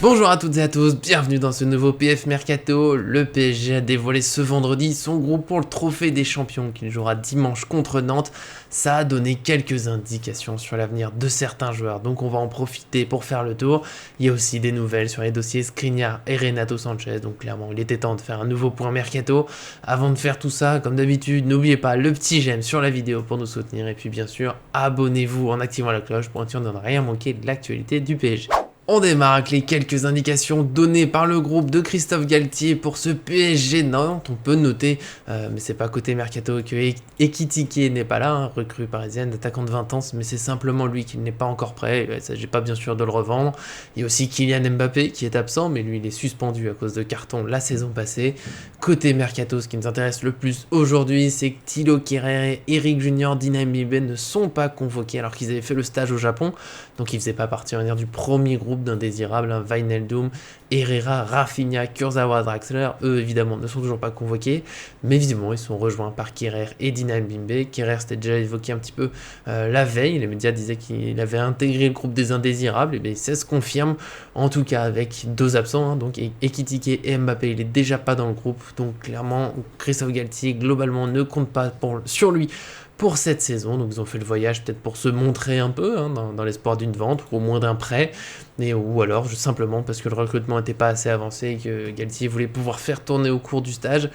Bonjour à toutes et à tous, bienvenue dans ce nouveau PF Mercato. Le PSG a dévoilé ce vendredi son groupe pour le trophée des champions qu'il jouera dimanche contre Nantes. Ça a donné quelques indications sur l'avenir de certains joueurs, donc on va en profiter pour faire le tour. Il y a aussi des nouvelles sur les dossiers Skriniar et Renato Sanchez, donc clairement il était temps de faire un nouveau point Mercato. Avant de faire tout ça, comme d'habitude, n'oubliez pas le petit j'aime sur la vidéo pour nous soutenir et puis bien sûr, abonnez-vous en activant la cloche pour être sûr de ne rien manquer de l'actualité du PSG. On démarre avec les quelques indications données par le groupe de Christophe Galtier pour ce PSG Nantes. On peut noter, mais c'est pas côté Mercato, que Ekitike n'est pas là, recrue parisienne, attaquant de 20 ans, mais c'est simplement lui qui n'est pas encore prêt. Il ne s'agit pas bien sûr de le revendre. Il y a aussi Kylian Mbappé qui est absent, mais lui il est suspendu à cause de carton la saison passée. Côté Mercato, ce qui nous intéresse le plus aujourd'hui, c'est que Thilo Kehrer et Eric Junior, Dinaï Mibé ne sont pas convoqués alors qu'ils avaient fait le stage au Japon. Donc ils ne faisaient pas partie du premier groupe d'indésirables, Wijnaldum, Herrera, Rafinha, Kurzawa, Draxler, eux évidemment ne sont toujours pas convoqués, mais visiblement ils sont rejoints par Kehrer et Dinaï Mibé. Kehrer c'était déjà évoqué un petit peu la veille, les médias disaient qu'il avait intégré le groupe des indésirables, et bien ça se confirme, en tout cas avec deux absents, donc Ekitike et Mbappé, il est déjà pas dans le groupe, donc clairement Christophe Galtier globalement ne compte pas sur lui pour cette saison. Donc ils ont fait le voyage peut-être pour se montrer un peu dans l'espoir d'une vente ou au moins d'un prêt, ou alors juste simplement parce que le recrutement n'était pas assez avancé et que Galtier voulait pouvoir faire tourner au cours du stage.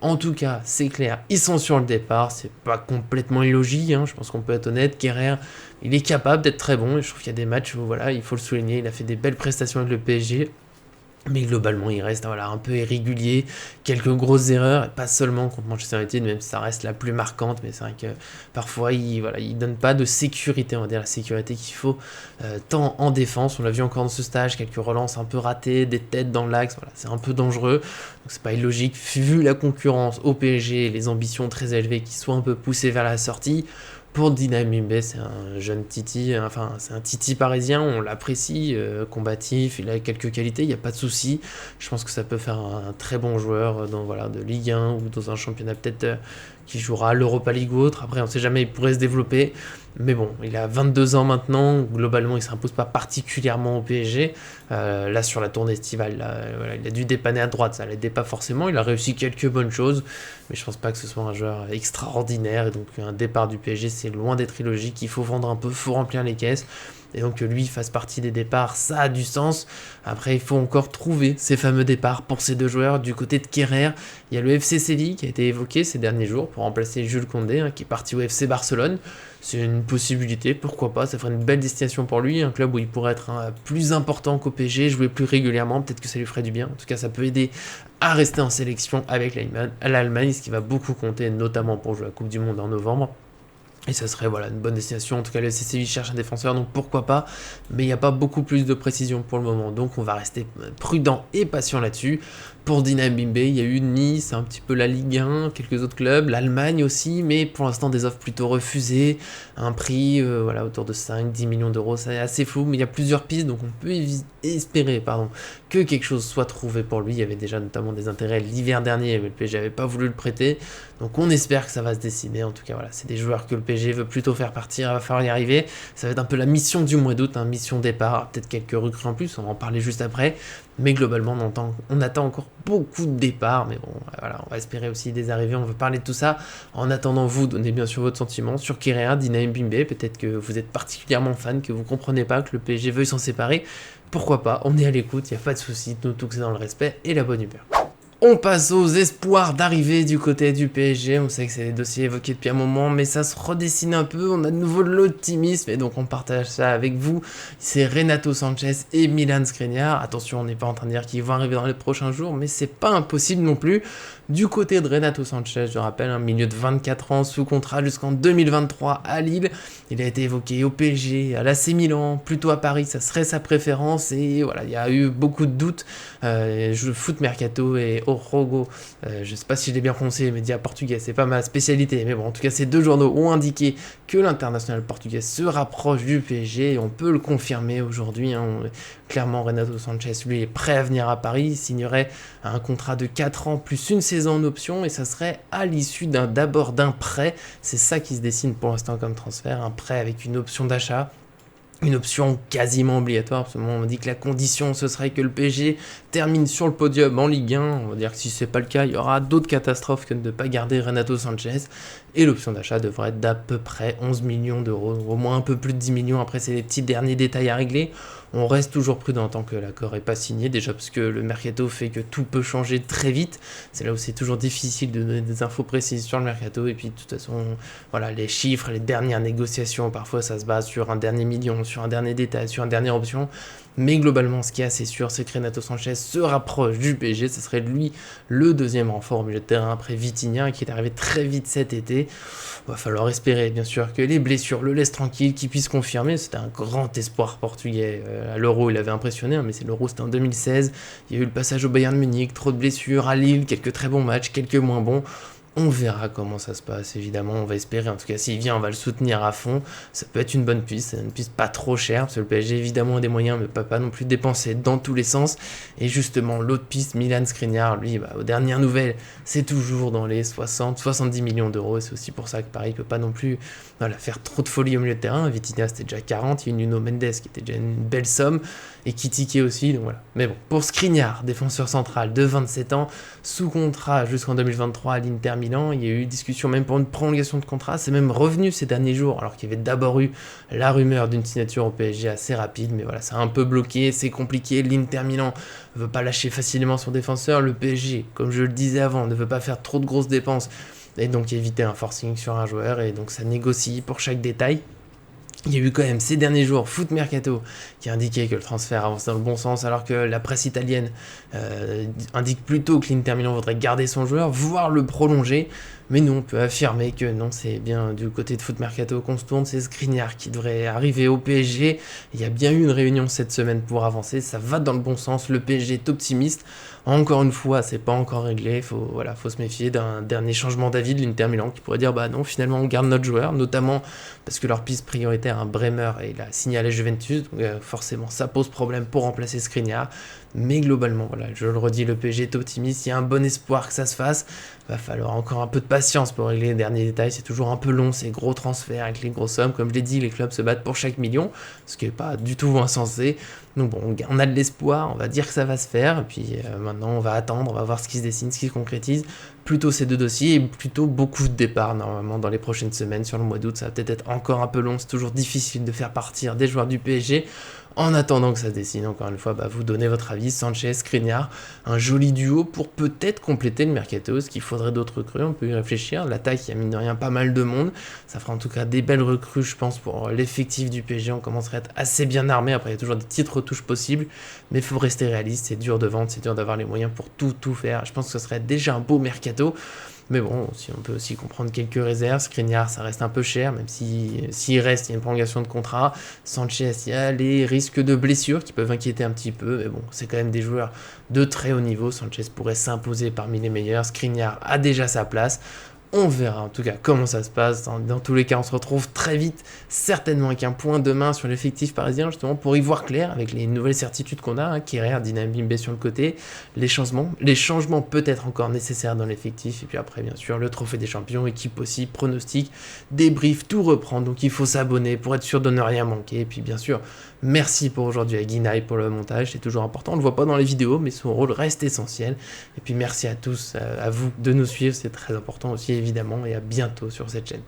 En tout cas, c'est clair, ils sont sur le départ, c'est pas complètement illogique, je pense qu'on peut être honnête. Kehrer, il est capable d'être très bon, et je trouve qu'il y a des matchs où il faut le souligner, il a fait des belles prestations avec le PSG. Mais globalement, il reste un peu irrégulier, quelques grosses erreurs, pas seulement contre Manchester United, même si ça reste la plus marquante, mais c'est vrai que parfois, il donne pas de sécurité, on va dire la sécurité qu'il faut, tant en défense, on l'a vu encore dans ce stage, quelques relances un peu ratées, des têtes dans l'axe, c'est un peu dangereux, donc c'est pas illogique, vu la concurrence au PSG, les ambitions très élevées qui soient un peu poussées vers la sortie. Pour Dinaï Mibé, c'est un jeune Titi, c'est un Titi parisien, on l'apprécie, combatif, il a quelques qualités, il n'y a pas de souci. Je pense que ça peut faire un très bon joueur de Ligue 1 ou dans un championnat peut-être qui jouera à l'Europa League ou autre. Après, on ne sait jamais, il pourrait se développer. Mais bon, il a 22 ans maintenant, globalement, il ne s'impose pas particulièrement au PSG. Là, sur la tournée estivale, il a dû dépanner à droite, ça ne l'aidait pas forcément. Il a réussi quelques bonnes choses, mais je ne pense pas que ce soit un joueur extraordinaire. Et donc, un départ du PSG, c'est loin d'être illogique. Il faut vendre un peu, il faut remplir les caisses. Et donc que lui fasse partie des départs, ça a du sens. Après, il faut encore trouver ces fameux départs pour ces deux joueurs. Du côté de Kehrer, il y a le FC Séville qui a été évoqué ces derniers jours pour remplacer Jules Koundé, qui est parti au FC Barcelone. C'est une possibilité, pourquoi pas, ça ferait une belle destination pour lui, un club où il pourrait être plus important qu'au PSG, jouer plus régulièrement, peut-être que ça lui ferait du bien. En tout cas, ça peut aider à rester en sélection avec l'Allemagne, ce qui va beaucoup compter, notamment pour jouer la Coupe du Monde en novembre. Et ça serait une bonne destination. En tout cas, le FC Séville cherche un défenseur, donc pourquoi pas. Mais il n'y a pas beaucoup plus de précision pour le moment. Donc on va rester prudent et patient là-dessus. Pour Dinaï Mibé, il y a eu Nice, un petit peu la Ligue 1, quelques autres clubs, l'Allemagne aussi, mais pour l'instant des offres plutôt refusées. Un prix autour de 5-10 millions d'euros, c'est assez flou, mais il y a plusieurs pistes, donc on peut espérer que quelque chose soit trouvé pour lui. Il y avait déjà notamment des intérêts l'hiver dernier, mais le PSG n'avait pas voulu le prêter. Donc on espère que ça va se dessiner. En tout cas, c'est des joueurs que le PSG veut plutôt faire partir, il va falloir y arriver. Ça va être un peu la mission du mois d'août, mission départ, peut-être quelques recrues en plus, on va en parler juste après. Mais globalement, on attend encore beaucoup de départs, mais bon, on va espérer aussi des arrivées, on veut parler de tout ça. En attendant, vous, donnez bien sûr votre sentiment sur Kehrer, Dinaï Mibé, peut-être que vous êtes particulièrement fan, que vous comprenez pas que le PSG veuille s'en séparer. Pourquoi pas, on est à l'écoute, il n'y a pas de souci, tout que c'est dans le respect et la bonne humeur. On passe aux espoirs d'arrivée du côté du PSG. On sait que c'est des dossiers évoqués depuis un moment, mais ça se redessine un peu. On a de nouveau de l'optimisme et donc on partage ça avec vous. C'est Renato Sanchez et Milan Skriniar. Attention, on n'est pas en train de dire qu'ils vont arriver dans les prochains jours, mais c'est pas impossible non plus. Du côté de Renato Sanchez, je rappelle, un milieu de 24 ans sous contrat jusqu'en 2023 à Lille. Il a été évoqué au PSG, à l'AC Milan, plutôt à Paris, ça serait sa préférence. Et il y a eu beaucoup de doutes. Foot Mercato et Orogo, je ne sais pas si je l'ai bien prononcé, les médias portugais, c'est pas ma spécialité, mais bon, en tout cas, ces deux journaux ont indiqué que l'international portugais se rapproche du PSG, et on peut le confirmer aujourd'hui. Clairement, Renato Sanchez, lui, est prêt à venir à Paris, il signerait un contrat de 4 ans plus une saison en option, et ça serait à l'issue d'abord d'un prêt. C'est ça qui se dessine pour l'instant comme transfert, un prêt avec une option d'achat. une option quasiment obligatoire, parce que on dit que la condition ce serait que le PSG termine sur le podium en Ligue 1, on va dire que si c'est pas le cas, il y aura d'autres catastrophes que de ne pas garder Renato Sanchez, et l'option d'achat devrait être d'à peu près 11 millions d'euros, au moins un peu plus de 10 millions, après c'est les petits derniers détails à régler. On reste toujours prudent tant que l'accord n'est pas signé, déjà parce que le mercato fait que tout peut changer très vite, c'est là où c'est toujours difficile de donner des infos précises sur le mercato, et puis de toute façon, voilà, les chiffres, les dernières négociations, parfois ça se base sur un dernier million, sur un dernier détail, sur une dernière option, mais globalement ce qui est assez sûr, c'est que Renato Sanchez se rapproche du PSG, ce serait lui le deuxième renfort au milieu de terrain après Vitinha, qui est arrivé très vite cet été. Va falloir espérer bien sûr que les blessures le laissent tranquille, qu'il puisse confirmer, c'était un grand espoir portugais, à l'Euro il avait impressionné, mais c'est l'Euro c'était en 2016, il y a eu le passage au Bayern Munich, trop de blessures, à Lille, quelques très bons matchs, quelques moins bons. On verra comment ça se passe, évidemment, on va espérer, en tout cas s'il vient on va le soutenir à fond, ça peut être une bonne piste, une piste pas trop chère, parce que le PSG évidemment a des moyens, mais pas non plus dépenser dans tous les sens, et justement l'autre piste, Milan Skriniar, lui, aux dernières nouvelles, c'est toujours dans les 60-70 millions d'euros, et c'est aussi pour ça que Paris peut pas non plus faire trop de folie au milieu de terrain, Vitinha c'était déjà 40, il y a Nuno Mendes qui était déjà une belle somme, et Kitike aussi, donc voilà. Mais bon, pour Skriniar, défenseur central de 27 ans, sous contrat jusqu'en 2023 à l'Inter Milan, il y a eu discussion même pour une prolongation de contrat, c'est même revenu ces derniers jours, alors qu'il y avait d'abord eu la rumeur d'une signature au PSG assez rapide, mais voilà, ça a un peu bloqué, c'est compliqué, l'Inter Milan ne veut pas lâcher facilement son défenseur, le PSG, comme je le disais avant, ne veut pas faire trop de grosses dépenses, et donc éviter un forcing sur un joueur, et donc ça négocie pour chaque détail. Il y a eu quand même ces derniers jours Foot Mercato qui a indiqué que le transfert avance dans le bon sens, alors que la presse italienne indique plutôt que l'Inter Milan voudrait garder son joueur, voire le prolonger. Mais nous, on peut affirmer que non, c'est bien du côté de Foot Mercato qu'on se tourne, c'est Skriniar qui devrait arriver au PSG. Il y a bien eu une réunion cette semaine pour avancer, ça va dans le bon sens, le PSG est optimiste. Encore une fois, c'est pas encore réglé, faut se méfier d'un dernier changement d'avis de l'Inter Milan qui pourrait dire bah non, finalement on garde notre joueur, notamment parce que leur piste prioritaire, Bremer, il a signé à la Juventus, donc forcément ça pose problème pour remplacer Skriniar. Mais globalement, voilà, je le redis, le PSG est optimiste, il y a un bon espoir que ça se fasse. Va falloir encore un peu de patience pour régler les derniers détails, c'est toujours un peu long ces gros transferts avec les grosses sommes, comme je l'ai dit, les clubs se battent pour chaque million, ce qui n'est pas du tout insensé. Donc bon, on a de l'espoir, on va dire que ça va se faire, et puis maintenant on va attendre, on va voir ce qui se dessine, ce qui se concrétise. Plutôt ces deux dossiers, et plutôt beaucoup de départs normalement dans les prochaines semaines, sur le mois d'août, ça va peut-être être encore un peu long, c'est toujours difficile de faire partir des joueurs du PSG. En attendant que ça se dessine, encore une fois, vous donnez votre avis, Sanchez, Skriniar, un joli duo pour peut-être compléter le mercato, ce qu'il faudrait d'autres recrues, on peut y réfléchir, l'attaque, il y a mine de rien pas mal de monde, ça fera en tout cas des belles recrues, je pense, pour l'effectif du PSG, on commencerait à être assez bien armé, après il y a toujours des petites retouches possibles, mais il faut rester réaliste, c'est dur de vendre, c'est dur d'avoir les moyens pour tout faire, je pense que ce serait déjà un beau mercato. Mais bon, si on peut aussi comprendre quelques réserves, Skriniar, ça reste un peu cher, même s'il reste, il y a une prolongation de contrat. Sanchez, il y a les risques de blessures qui peuvent inquiéter un petit peu, mais bon, c'est quand même des joueurs de très haut niveau. Sanchez pourrait s'imposer parmi les meilleurs. Skriniar a déjà sa place. On verra en tout cas comment ça se passe. Dans tous les cas, on se retrouve très vite, certainement avec un point de main sur l'effectif parisien, justement pour y voir clair avec les nouvelles certitudes qu'on a. Kerrer, Dynamimbe sur le côté, les changements peut-être encore nécessaires dans l'effectif. Et puis après, bien sûr, le trophée des champions, équipe aussi, pronostic, débrief, tout reprend. Donc il faut s'abonner pour être sûr de ne rien manquer. Et puis bien sûr, merci pour aujourd'hui à Guinaï pour le montage, c'est toujours important. On ne le voit pas dans les vidéos, mais son rôle reste essentiel. Et puis merci à tous, à vous de nous suivre, c'est très important aussi évidemment, et à bientôt sur cette chaîne.